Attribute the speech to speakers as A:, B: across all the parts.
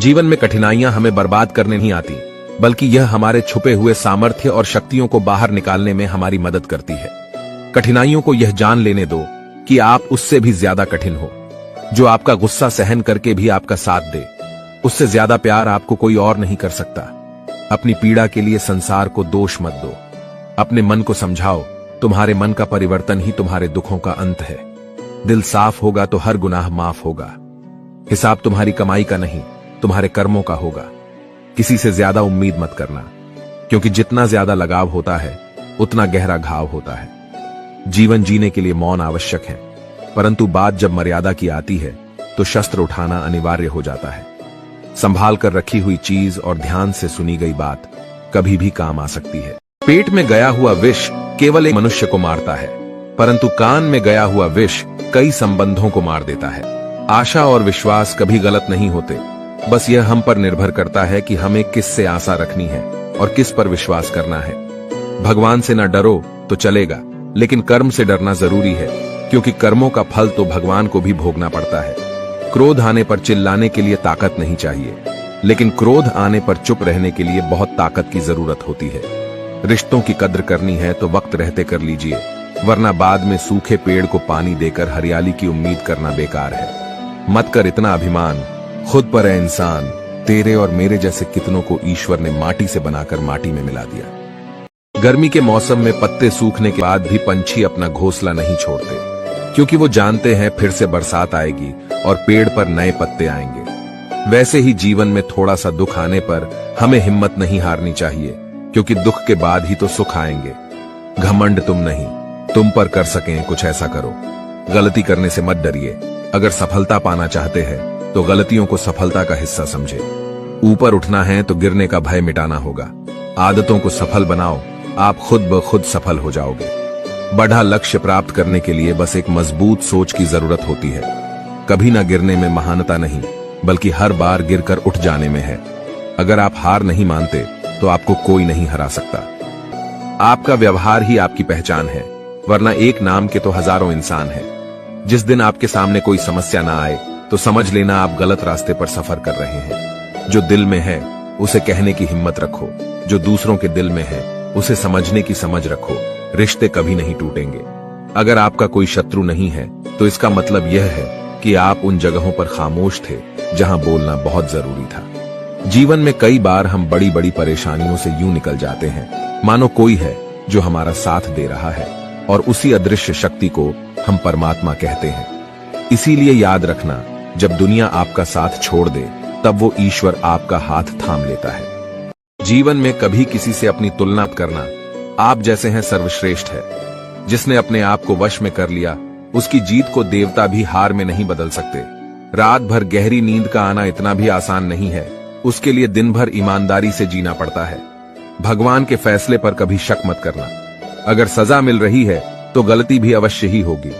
A: जीवन में कठिनाइयां हमें बर्बाद करने नहीं आती, बल्कि यह हमारे छुपे हुए सामर्थ्य और शक्तियों को बाहर निकालने में हमारी मदद करती है। कठिनाइयों को यह जान लेने दो कि आप उससे भी ज्यादा कठिन हो। जो आपका गुस्सा सहन करके भी आपका साथ दे, उससे ज्यादा प्यार आपको कोई और नहीं कर सकता। अपनी पीड़ा के लिए संसार को दोष मत दो। अपने मन को समझाओ, तुम्हारे मन का परिवर्तन ही तुम्हारे दुखों का अंत है। दिल साफ होगा तो हर गुनाह माफ होगा। हिसाब तुम्हारी कमाई का नहीं, तुम्हारे कर्मों का होगा। किसी से ज्यादा उम्मीद मत करना, क्योंकि जितना ज्यादा लगाव होता है उतना गहरा घाव होता है। जीवन जीने के लिए मौन आवश्यक है, परंतु बात जब मर्यादा की आती है तो शस्त्र उठाना अनिवार्य हो जाता है। संभाल कर रखी हुई चीज और ध्यान से सुनी गई बात कभी भी काम आ सकती है। पेट में गया हुआ विष केवल एक मनुष्य को मारता है, परंतु कान में गया हुआ विष कई संबंधों को मार देता है। आशा और विश्वास कभी गलत नहीं होते, बस यह हम पर निर्भर करता है कि हमें किस से आशा रखनी है और किस पर विश्वास करना है। भगवान से न डरो तो चलेगा, लेकिन कर्म से डरना जरूरी है, क्योंकि कर्मों का फल तो भगवान को भी भोगना पड़ता है। क्रोध आने पर चिल्लाने के लिए ताकत नहीं चाहिए, लेकिन क्रोध आने पर चुप रहने के लिए बहुत ताकत की जरूरत होती है। रिश्तों की कद्र करनी है तो वक्त रहते कर लीजिए, वरना बाद में सूखे पेड़ को पानी देकर हरियाली की उम्मीद करना बेकार है। मत कर इतना अभिमान, खुद पर है इंसान। तेरे और मेरे जैसे कितनों को ईश्वर ने माटी से बनाकर माटी में मिला दिया। गर्मी के मौसम में पत्ते सूखने के बाद भी पंछी अपना घोंसला नहीं छोड़ते, क्योंकि वो जानते हैं फिर से बरसात आएगी और पेड़ पर नए पत्ते आएंगे। वैसे ही जीवन में थोड़ा सा दुख आने पर हमें हिम्मत नहीं हारनी चाहिए, क्योंकि दुख के बाद ही तो सुख आएंगे। घमंड तुम नहीं, तुम पर कर सकें कुछ ऐसा करो। गलती करने से मत डरिए। अगर सफलता पाना चाहते हैं तो गलतियों को सफलता का हिस्सा समझे। ऊपर उठना है तो गिरने का भय मिटाना होगा। आदतों को सफल बनाओ, आप खुद ब खुद सफल हो जाओगे। बड़ा लक्ष्य प्राप्त करने के लिए बस एक मजबूत सोच की जरूरत होती है। कभी ना गिरने में महानता नहीं, बल्कि हर बार गिरकर उठ जाने में है। अगर आप हार नहीं मानते तो आपको कोई नहीं हरा सकता। आपका व्यवहार ही आपकी पहचान है, वरना एक नाम के तो हजारों इंसान हैं। जिस दिन आपके सामने कोई समस्या ना आए तो समझ लेना आप गलत रास्ते पर सफर कर रहे हैं। जो दिल में है उसे कहने की हिम्मत रखो, जो दूसरों के दिल में है उसे समझने की समझ रखो। रिश्ते कभी नहीं टूटेंगे। अगर आपका कोई शत्रु नहीं है तो इसका मतलब यह है कि आप उन जगहों पर खामोश थे जहां बोलना बहुत जरूरी था। जीवन में कई बार हम बड़ी बड़ी परेशानियों से यूं निकल जाते हैं मानो कोई है जो हमारा साथ दे रहा है, और उसी अदृश्य शक्ति को हम परमात्मा कहते हैं। इसीलिए याद रखना, जब दुनिया आपका साथ छोड़ दे तब वो ईश्वर आपका हाथ थाम लेता है। जीवन में कभी किसी से अपनी तुलना करना। आप जैसे हैं सर्वश्रेष्ठ है। जिसने अपने आप को वश में कर लिया, उसकी जीत को देवता भी हार में नहीं बदल सकते। रात भर गहरी नींद का आना इतना भी आसान नहीं है, उसके लिए दिन भर ईमानदारी से जीना पड़ता है। भगवान के फैसले पर कभी शक मत करना। अगर सजा मिल रही है तो गलती भी अवश्य ही होगी।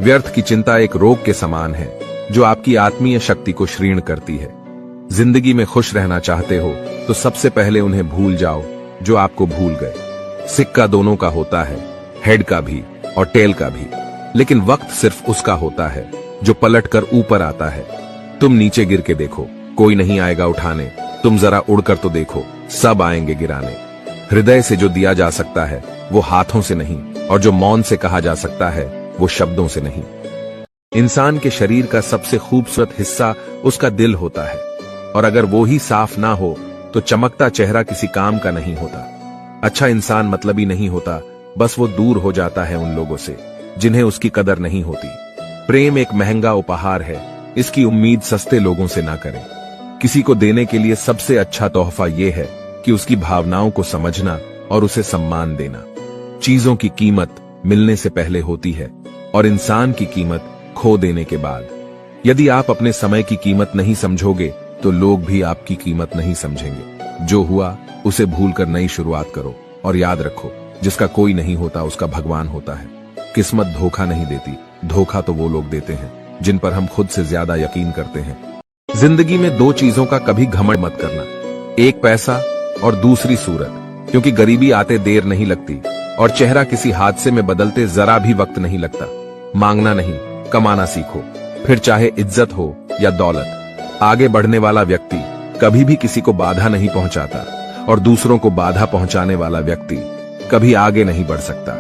A: व्यर्थ की चिंता एक रोग के समान है जो आपकी आत्मीय शक्ति को क्षीण करती है। जिंदगी में खुश रहना चाहते हो तो सबसे पहले उन्हें भूल जाओ जो आपको भूल गए। सिक्का दोनों का होता है, हेड का भी और टेल का भी, लेकिन वक्त सिर्फ उसका होता है जो पलट कर ऊपर आता है। तुम नीचे गिर के देखो, कोई नहीं आएगा उठाने। तुम जरा उड़कर तो देखो, सब आएंगे गिराने। हृदय से जो दिया जा सकता है वो हाथों से नहीं, और जो मौन से कहा जा सकता है वो शब्दों से नहीं। इंसान के शरीर का सबसे खूबसूरत हिस्सा उसका दिल होता है, और अगर वो ही साफ ना हो तो चमकता चेहरा किसी काम का नहीं होता। अच्छा इंसान मतलबी नहीं होता, बस वो दूर हो जाता है उन लोगों से जिन्हें उसकी कदर नहीं होती। प्रेम एक महंगा उपहार है, इसकी उम्मीद सस्ते लोगों से ना करें। किसी को देने के लिए सबसे अच्छा तोहफा यह है कि उसकी भावनाओं को समझना और उसे सम्मान देना। चीजों की कीमत मिलने से पहले होती है और इंसान की कीमत खो देने के बाद। यदि आप अपने समय की कीमत नहीं समझोगे तो लोग भी आपकी कीमत नहीं समझेंगे। जो हुआ उसे भूलकर नई शुरुआत करो, और याद रखो, जिसका कोई नहीं होता उसका भगवान होता है। किस्मत धोखा नहीं देती, धोखा तो वो लोग देते हैं जिन पर हम खुद से ज्यादा यकीन करते हैं। जिंदगी में दो चीजों का कभी घमंड मत करना, एक पैसा और दूसरी सूरत, क्योंकि गरीबी आते देर नहीं लगती और चेहरा किसी हादसे में बदलते जरा भी वक्त नहीं लगता। मांगना नहीं, कमाना सीखो, फिर चाहे इज्जत हो या दौलत। आगे बढ़ने वाला व्यक्ति कभी भी किसी को बाधा नहीं पहुंचाता और दूसरों को बाधा पहुंचाने वाला व्यक्ति कभी आगे नहीं बढ़ सकता।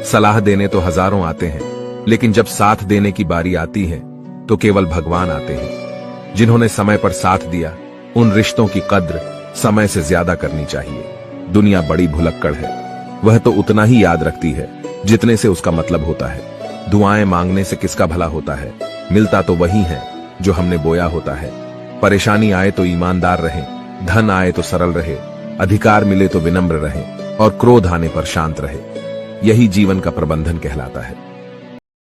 A: सलाह देने तो हजारों आते हैं, लेकिन जब साथ देने की बारी आती है तो केवल भगवान आते हैं। जिन्होंने समय पर साथ दिया, उन रिश्तों की कद्र समय से ज्यादा करनी चाहिए। दुनिया बड़ी भुलक्कड़ है, वह तो उतना ही याद रखती है जितने से उसका मतलब होता है। दुआएं मांगने से किसका भला होता है, मिलता तो वही है जो हमने बोया होता है। परेशानी आए तो ईमानदार रहे, धन आए तो सरल रहे, अधिकार मिले तो विनम्र रहे और क्रोध आने पर शांत रहे। यही जीवन का प्रबंधन कहलाता है।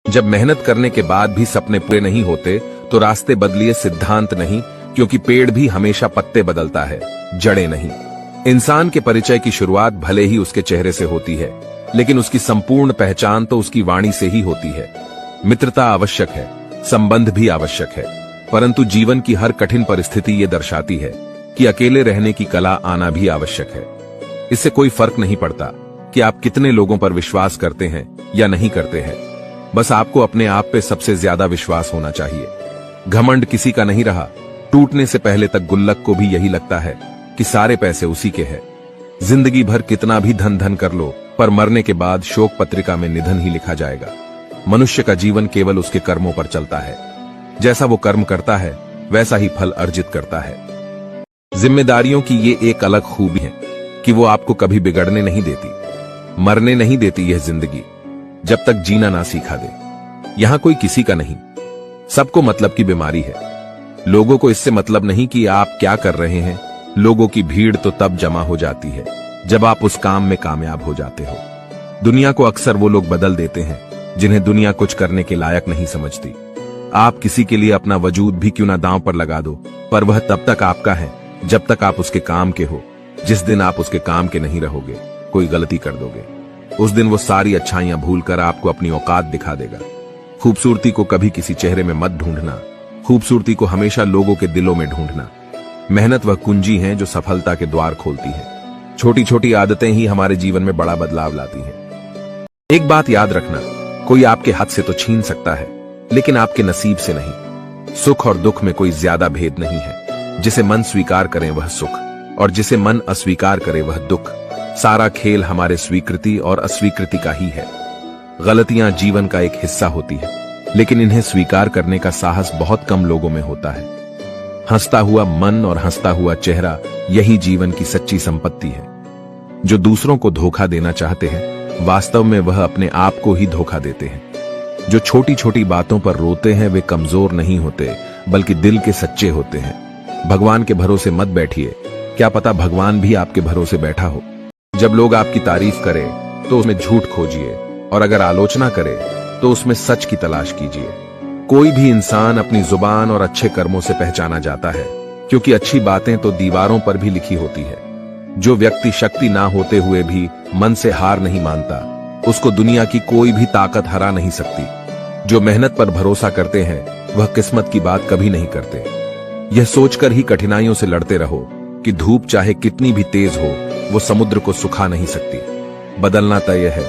A: जब मेहनत करने के बाद भी सपने पूरे नहीं होते तो रास्ते बदलिए, सिद्धांत नहीं, क्योंकि पेड़ भी हमेशा पत्ते बदलता है, जड़ें नहीं। इंसान के परिचय की शुरुआत भले ही उसके चेहरे से होती है, लेकिन उसकी संपूर्ण पहचान तो उसकी वाणी से ही होती है। मित्रता आवश्यक है, संबंध भी आवश्यक है, परंतु जीवन की हर कठिन परिस्थिति ये दर्शाती है कि अकेले रहने की कला आना भी आवश्यक है। इससे कोई फर्क नहीं पड़ता कि आप कितने लोगों पर विश्वास करते हैं या नहीं करते हैं, बस आपको अपने आप पे सबसे ज्यादा विश्वास होना चाहिए। घमंड किसी का नहीं रहा, टूटने से पहले तक गुल्लक को भी यही लगता है कि सारे पैसे उसी के हैं। जिंदगी भर कितना भी धन धन कर लो, पर मरने के बाद शोक पत्रिका में निधन ही लिखा जाएगा। मनुष्य का जीवन केवल उसके कर्मों पर चलता है। जैसा वो कर्म करता है वैसा ही फल अर्जित करता है। जिम्मेदारियों की ये एक अलग खूबी है कि वो आपको कभी बिगड़ने नहीं देती, मरने नहीं देती यह जिंदगी, जब तक जीना ना सिखा दे। यहां कोई किसी का नहीं, सबको मतलब की बीमारी है। लोगों को इससे मतलब नहीं कि आप क्या कर रहे हैं, लोगों की भीड़ तो तब जमा हो जाती है जब आप उस काम में कामयाब हो जाते हो। दुनिया को अक्सर वो लोग बदल देते हैं जिन्हें दुनिया कुछ करने के लायक नहीं समझती। आप किसी के लिए अपना वजूद भी क्यों ना दांव पर लगा दो, पर वह तब तक आपका है जब तक आप उसके काम के हो। जिस दिन आप उसके काम के नहीं रहोगे, कोई गलती कर दोगे, उस दिन वो सारी अच्छाइयां भूलकर आपको अपनी औकात दिखा देगा। खूबसूरती को कभी किसी चेहरे में मत ढूंढना, खूबसूरती को हमेशा लोगों के दिलों में ढूंढना। मेहनत वह कुंजी है जो सफलता के द्वार खोलती है। छोटी छोटी आदतें ही हमारे जीवन में बड़ा बदलाव लाती हैं। एक बात याद रखना, कोई आपके हाथ से तो छीन सकता है, लेकिन आपके नसीब से नहीं। सुख और दुख में कोई ज्यादा भेद नहीं है। जिसे मन स्वीकार करे वह सुख, और जिसे मन अस्वीकार करे वह दुख। सारा खेल हमारे स्वीकृति और अस्वीकृति का ही है। गलतियां जीवन का एक हिस्सा होती है, लेकिन इन्हें स्वीकार करने का साहस बहुत कम लोगों में होता है। हंसता हुआ मन और हंसता हुआ चेहरा, यही जीवन की सच्ची संपत्ति है। जो दूसरों को धोखा देना चाहते हैं, वास्तव में वह अपने आप को ही धोखा देते हैं। जो छोटी छोटी बातों पर रोते हैं वे कमजोर नहीं होते, बल्कि दिल के सच्चे होते हैं। भगवान के भरोसे मत बैठिए, क्या पता भगवान भी आपके भरोसे बैठा हो। जब लोग आपकी तारीफ करें तो उसमें झूठ खोजिए, और अगर आलोचना करे तो उसमें सच की तलाश कीजिए। कोई भी इंसान अपनी जुबान और अच्छे कर्मों से पहचाना जाता है, क्योंकि अच्छी बातें तो दीवारों पर भी लिखी होती है। जो व्यक्ति शक्ति ना होते हुए भी मन से हार नहीं मानता, उसको दुनिया की कोई भी ताकत हरा नहीं सकती। जो मेहनत पर भरोसा करते हैं वह किस्मत की बात कभी नहीं करते। यह सोचकर ही कठिनाइयों से लड़ते रहो कि धूप चाहे कितनी भी तेज हो, वो समुद्र को सुखा नहीं सकती। बदलना तय है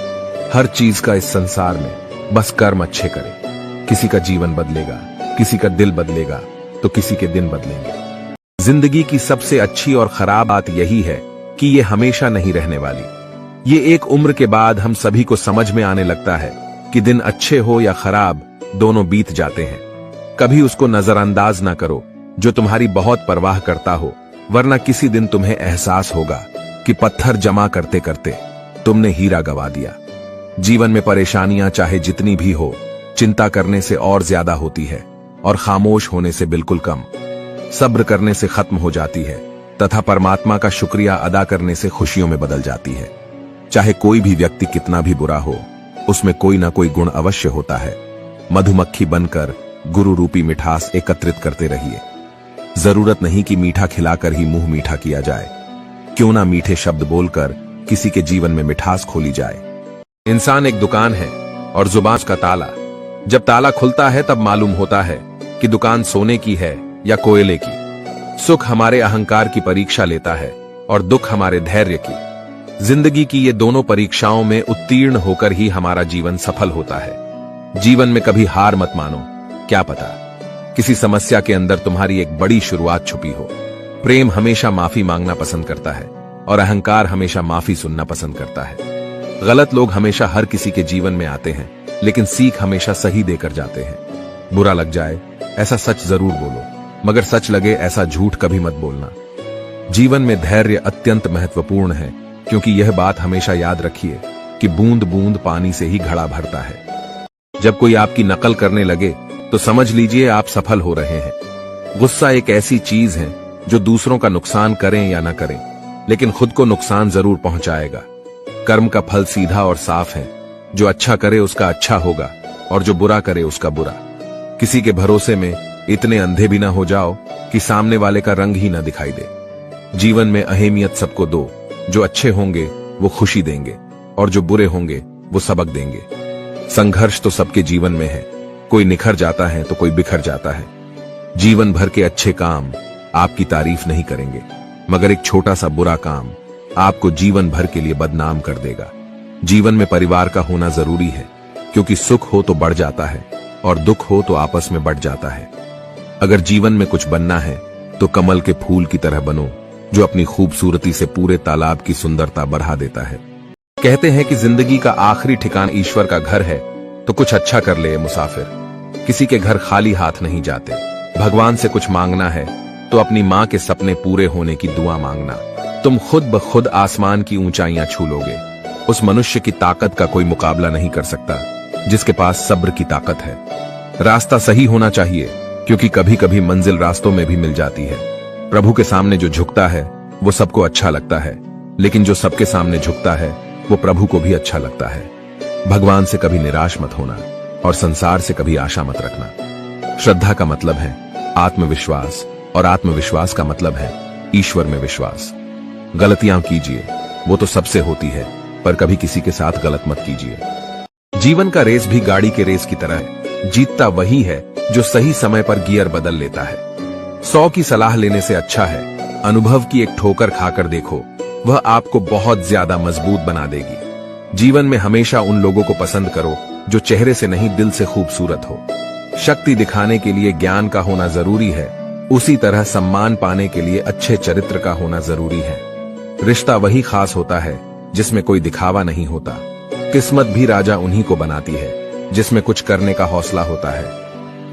A: हर चीज का इस संसार में, बस कर्म अच्छे करें। किसी का जीवन बदलेगा, किसी का दिल बदलेगा, तो किसी के दिन बदलेंगे। जिंदगी की सबसे अच्छी और खराब बात यही है कि ये हमेशा नहीं रहने वाली। ये एक उम्र के बाद हम सभी को समझ में आने लगता है कि दिन अच्छे हो या खराब, दोनों बीत जाते हैं। कभी उसको नजरअंदाज ना करो जो तुम्हारी बहुत परवाह करता हो, वरना किसी दिन तुम्हें एहसास होगा कि पत्थर जमा करते करते तुमने हीरा गवा दिया। जीवन में परेशानियां चाहे जितनी भी हो, चिंता करने से और ज्यादा होती है और खामोश होने से बिल्कुल कम। सब्र करने से खत्म हो जाती है तथा परमात्मा का शुक्रिया अदा करने से खुशियों में बदल जाती है। चाहे कोई भी व्यक्ति कितना भी बुरा हो, उसमें कोई ना कोई गुण अवश्य होता है। मधुमक्खी बनकर गुरु रूपी मिठास एकत्रित करते रहिए। जरूरत नहीं कि मीठा खिलाकर ही मुंह मीठा किया जाए। क्यों ना मीठे शब्द बोलकर किसी के जीवन में मिठास खोली जाए। इंसान एक दुकान है और जुबान का ताला। जब ताला खुलता है तब मालूम होता है कि दुकान सोने की है या कोयले की। सुख हमारे अहंकार की परीक्षा लेता है और दुख हमारे धैर्य की। जिंदगी की ये दोनों परीक्षाओं में उत्तीर्ण होकर ही हमारा जीवन सफल होता है। जीवन में कभी हार मत मानो, क्या पता किसी समस्या के अंदर तुम्हारी एक बड़ी शुरुआत छुपी हो। प्रेम हमेशा माफी मांगना पसंद करता है और अहंकार हमेशा माफी सुनना पसंद करता है। गलत लोग हमेशा हर किसी के जीवन में आते हैं, लेकिन सीख हमेशा सही देकर जाते हैं। बुरा लग जाए ऐसा सच जरूर बोलो, मगर सच लगे ऐसा झूठ कभी मत बोलना। जीवन में धैर्य अत्यंत महत्वपूर्ण है, क्योंकि यह बात हमेशा याद रखिए कि बूंद बूंद पानी से ही घड़ा भरता है। जब कोई आपकी नकल करने लगे तो समझ लीजिए आप सफल हो रहे हैं। गुस्सा एक ऐसी चीज है जो दूसरों का नुकसान करें या ना करें, लेकिन खुद को नुकसान जरूर पहुंचाएगा। कर्म का फल सीधा और साफ है, जो अच्छा करे उसका अच्छा होगा और जो बुरा करे उसका बुरा। किसी के भरोसे में इतने अंधे भी ना हो जाओ कि सामने वाले का रंग ही ना दिखाई दे। जीवन में अहमियत सबको दो, जो अच्छे होंगे वो खुशी देंगे और जो बुरे होंगे वो सबक देंगे। संघर्ष तो सबके जीवन में है, कोई निखर जाता है तो कोई बिखर जाता है। जीवन भर के अच्छे काम आपकी तारीफ नहीं करेंगे, मगर एक छोटा सा बुरा काम आपको जीवन भर के लिए बदनाम कर देगा। जीवन में परिवार का होना जरूरी है, क्योंकि सुख हो तो बढ़ जाता है और दुख हो तो आपस में बढ़ जाता है। अगर जीवन में कुछ बनना है तो कमल के फूल की तरह बनो, जो अपनी खूबसूरती से पूरे तालाब की सुंदरता बढ़ा देता है। कहते हैं कि जिंदगी का आखिरी ठिकाना ईश्वर का घर है, तो कुछ अच्छा कर ले मुसाफिर। किसी के घर खाली हाथ नहीं जाते। भगवान से कुछ मांगना है तो अपनी माँ के सपने पूरे होने की दुआ मांगना। तुम खुद ब खुद आसमान की ऊंचाइयां छू लोगे। उस मनुष्य की ताकत का कोई मुकाबला नहीं कर सकता जिसके पास सब्र की ताकत है। रास्ता सही होना चाहिए, क्योंकि कभी कभी मंजिल रास्तों में भी मिल जाती है। प्रभु के सामने जो झुकता है वो सबको अच्छा लगता है, लेकिन जो सबके सामने झुकता है वो प्रभु को भी अच्छा लगता है। भगवान से कभी निराश मत होना और संसार से कभी आशा मत रखना। श्रद्धा का मतलब है आत्मविश्वास और आत्मविश्वास का मतलब है ईश्वर में विश्वास। गलतियां कीजिए, वो तो सबसे होती है, पर कभी किसी के साथ गलत मत कीजिए। जीवन का रेस भी गाड़ी के रेस की तरह है। जीतता वही है जो सही समय पर गियर बदल लेता है। 100 की सलाह लेने से अच्छा है अनुभव की एक ठोकर खाकर देखो, वह आपको बहुत ज्यादा मजबूत बना देगी। जीवन में हमेशा उन लोगों को पसंद करो जो चेहरे से नहीं दिल से खूबसूरत हो। शक्ति दिखाने के लिए ज्ञान का होना जरूरी है, उसी तरह सम्मान पाने के लिए अच्छे चरित्र का होना जरूरी है। रिश्ता वही खास होता है जिसमें कोई दिखावा नहीं होता। किस्मत भी राजा उन्हीं को बनाती है जिसमें कुछ करने का हौसला होता है।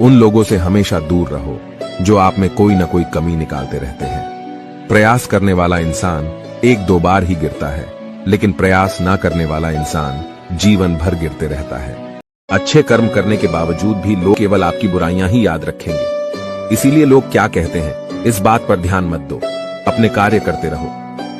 A: उन लोगों से हमेशा दूर रहो जो आप में कोई न कोई कमी निकालते रहते हैं। प्रयास करने वाला इंसान 1-2 बार ही गिरता है, लेकिन प्रयास ना करने वाला इंसान जीवन भर गिरते रहता है। अच्छे कर्म करने के बावजूद भी लोग केवल आपकी बुराइयां ही याद रखेंगे। इसीलिए लोग क्या कहते हैं इस बात पर ध्यान मत दो, अपने कार्य करते रहो।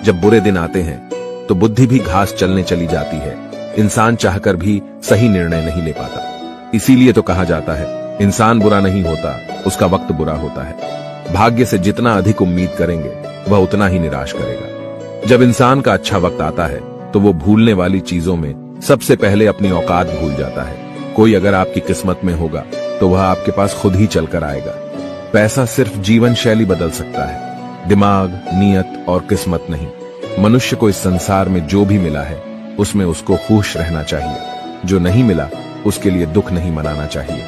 A: जब बुरे दिन आते हैं तो बुद्धि भी घास चलने चली जाती है। इंसान चाहकर भी सही निर्णय नहीं ले पाता। इसीलिए तो कहा जाता है इंसान बुरा नहीं होता, उसका वक्त बुरा होता है। भाग्य से जितना अधिक उम्मीद करेंगे वह उतना ही निराश करेगा। जब इंसान का अच्छा वक्त आता है तो वो भूलने वाली चीजों में सबसे पहले अपनी औकात भूल जाता है। कोई अगर आपकी किस्मत में होगा तो वह आपके पास खुद ही चलकर आएगा। पैसा सिर्फ जीवन शैली बदल सकता है, दिमाग, नियत और किस्मत नहीं। मनुष्य को इस संसार में जो भी मिला है उसमें उसको खुश रहना चाहिए। जो नहीं मिला उसके लिए दुख नहीं मनाना चाहिए।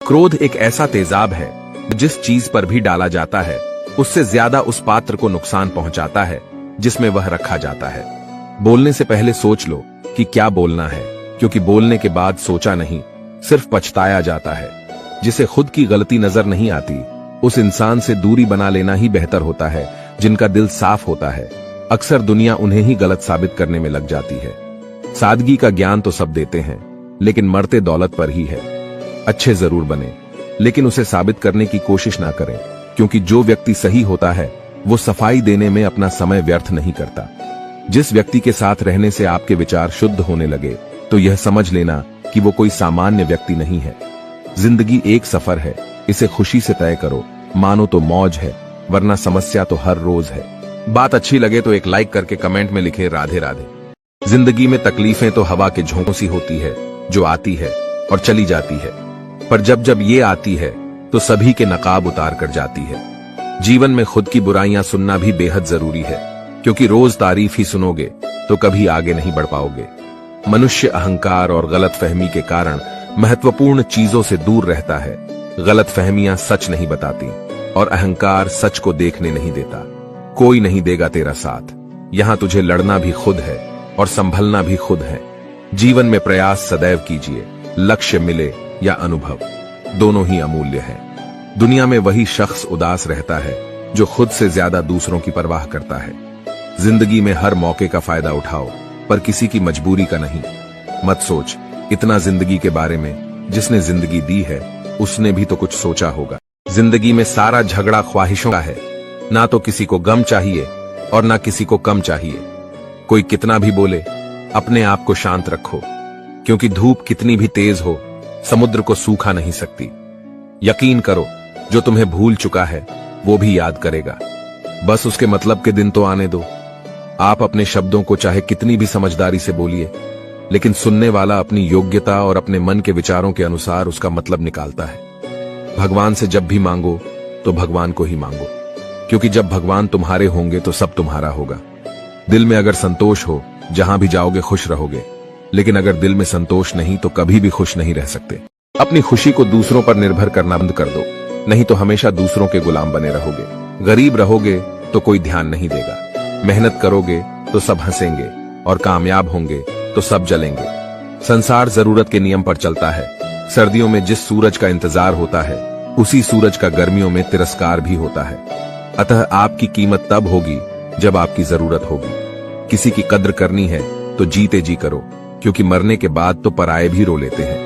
A: क्रोध एक ऐसा तेजाब है जिस चीज पर भी डाला जाता है उससे ज्यादा उस पात्र को नुकसान पहुंचाता है जिसमें वह रखा जाता है। बोलने से पहले सोच लो कि क्या बोलना है, क्योंकि बोलने के बाद सोचा नहीं, सिर्फ पछताया जाता है। जिसे खुद की गलती नजर नहीं आती उस इंसान से दूरी बना लेना ही बेहतर होता है। जिनका दिल साफ होता है अक्सर दुनिया उन्हें ही गलत साबित करने में लग जाती है। सादगी का ज्ञान तो सब देते हैं, लेकिन मरते दौलत पर ही है। अच्छे जरूर बने, लेकिन उसे साबित करने की कोशिश ना करें, क्योंकि जो व्यक्ति सही होता है वो सफाई देने में अपना समय व्यर्थ नहीं करता। जिस व्यक्ति के साथ रहने से आपके विचार शुद्ध होने लगे तो यह समझ लेना कि वो कोई सामान्य व्यक्ति नहीं है। जिंदगी एक सफर है, इसे खुशी से तय करो। मानो तो मौज है, वरना समस्या तो हर रोज है। बात अच्छी लगे तो एक लाइक करके कमेंट में लिखे राधे राधे। जिंदगी में तकलीफें तो हवा के झोंकों सी होती है, जो आती है और चली जाती है, पर जब जब ये आती है तो सभी के नकाब उतार कर जाती है। जीवन में खुद की बुराइयां सुनना भी बेहद जरूरी है, क्योंकि रोज तारीफ ही सुनोगे तो कभी आगे नहीं बढ़ पाओगे। मनुष्य अहंकार और गलतफहमी के कारण महत्वपूर्ण चीजों से दूर रहता है। गलतफहमियां सच नहीं बताती, और अहंकार सच को देखने नहीं देता। कोई नहीं देगा तेरा साथ। यहां तुझे लड़ना भी खुद है और संभलना भी खुद है। जीवन में प्रयास सदैव कीजिए, लक्ष्य मिले या अनुभव, दोनों ही अमूल्य है। दुनिया में वही शख्स उदास रहता है जो खुद से ज्यादा दूसरों की परवाह करता है। जिंदगी में हर मौके का फायदा उठाओ, पर किसी की मजबूरी का नहीं। मत सोच इतना जिंदगी के बारे में, जिसने जिंदगी दी है उसने भी तो कुछ सोचा होगा। जिंदगी में सारा झगड़ा ख्वाहिशों का है। ना तो किसी को गम चाहिए और ना किसी को कम चाहिए। कोई कितना भी बोले, अपने आप को शांत रखो, क्योंकि धूप कितनी भी तेज हो, समुद्र को सूखा नहीं सकती। यकीन करो, जो तुम्हें भूल चुका है वो भी याद करेगा। बस उसके मतलब के दिन तो आने दो। आप अपने शब्दों को चाहे कितनी भी समझदारी से बोलिए, लेकिन सुनने वाला अपनी योग्यता और अपने मन के विचारों के अनुसार उसका मतलब निकालता है। भगवान से जब भी मांगो तो भगवान को ही मांगो, क्योंकि जब भगवान तुम्हारे होंगे तो सब तुम्हारा होगा। दिल में अगर संतोष हो, जहां भी जाओगे खुश रहोगे, लेकिन अगर दिल में संतोष नहीं तो कभी भी खुश नहीं रह सकते। अपनी खुशी को दूसरों पर निर्भर करना बंद कर दो, नहीं तो हमेशा दूसरों के गुलाम बने रहोगे। गरीब रहोगे तो कोई ध्यान नहीं देगा। मेहनत करोगे तो सब हंसेंगे, और कामयाब होंगे तो सब जलेंगे। संसार जरूरत के नियम पर चलता है। सर्दियों में जिस सूरज का इंतजार होता है, उसी सूरज का गर्मियों में तिरस्कार भी होता है। अतः आपकी कीमत तब होगी जब आपकी जरूरत होगी। किसी की कद्र करनी है तो जीते जी करो, क्योंकि मरने के बाद तो पराये भी रो लेते हैं।